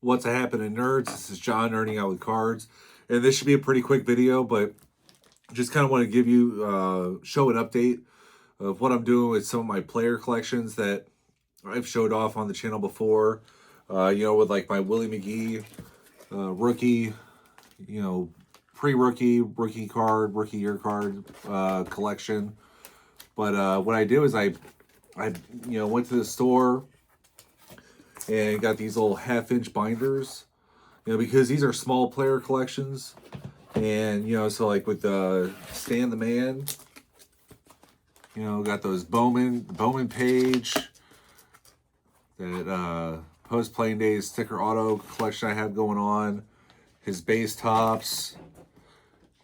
What's happening, nerds? This is John, nerding out with cards, and this should be a pretty quick video, but just kind of want to give you show an update of what I'm doing with some of my player collections that I've showed off on the channel before. With like my Willie McGee rookie, pre-rookie, rookie card, rookie year card collection. But what I do is I went to the store and got these little half-inch binders, because these are small player collections. And, so like with Stan the Man, got those Bowman Page, that post playing days sticker auto collection I have going on, his base tops,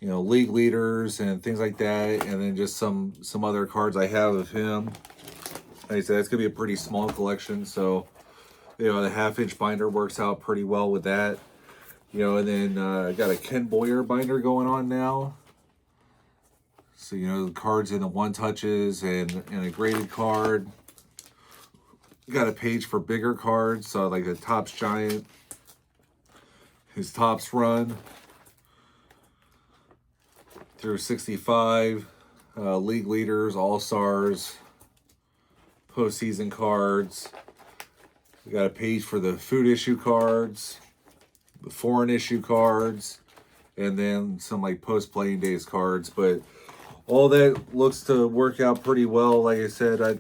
league leaders and things like that, and then just some other cards I have of him. Like I said, it's gonna be a pretty small collection, so the half-inch binder works out pretty well with that. And then I got a Ken Boyer binder going on now. So, the cards in the one-touches and a graded card. Got a page for bigger cards, so like the Topps Giant, his Topps run through 65, league leaders, all-stars, postseason cards. We got a page for the food issue cards, the foreign issue cards, and then some like post-playing days cards. But all that looks to work out pretty well. Like I said, I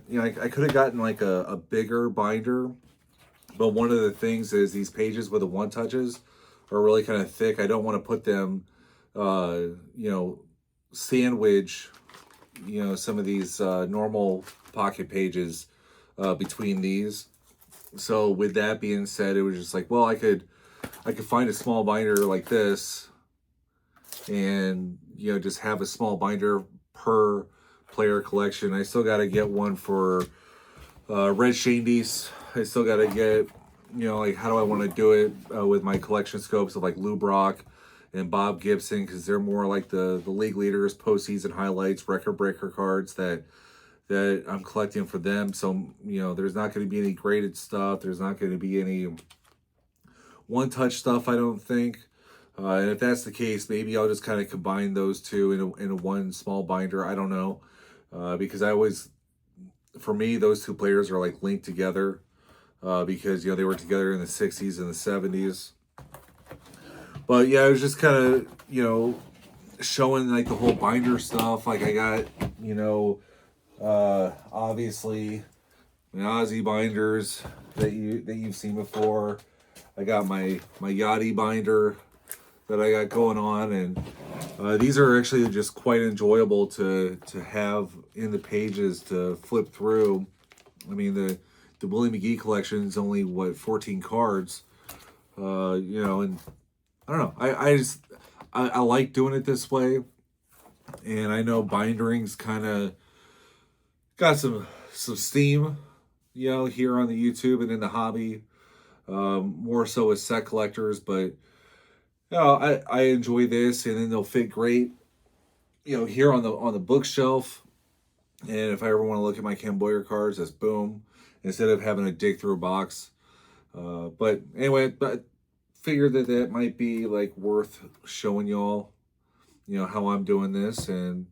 could have gotten like a bigger binder, but one of the things is these pages with the one touches are really kind of thick. I don't want to put them, sandwich, some of these normal pocket pages between these. So with that being said, it was just like, well, I could find a small binder like this and, just have a small binder per player collection. I still got to get one for Red Shandies. I still got to get, like, how do I want to do it with my collection scopes of like Lou Brock and Bob Gibson, because they're more like the league leaders, postseason highlights, record breaker cards that I'm collecting for them. So, there's not going to be any graded stuff. There's not going to be any one-touch stuff, I don't think. And if that's the case, maybe I'll just kind of combine those two in a one small binder. I don't know. Because for me, those two players are like linked together. Because, they were together in the 60s and the 70s. But yeah, I was just kind of, showing like the whole binder stuff. Like I got, obviously the Aussie binders that you've seen before. I got my Yachty binder that I got going on, and these are actually just quite enjoyable to have in the pages to flip through. I mean, the Willie McGee collection is only 14 cards, and I don't know. I like doing it this way, and I know bindering's kind of got some steam, here on the YouTube and in the hobby, more so as set collectors. But I enjoy this, and then they'll fit great, here on the bookshelf. And if I ever want to look at my Ken Boyer cards, that's boom, instead of having to dig through a box. But anyway, but figured that might be like worth showing y'all, how I'm doing this, and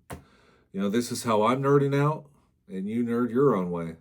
this is how I'm nerding out, and you nerd your own way.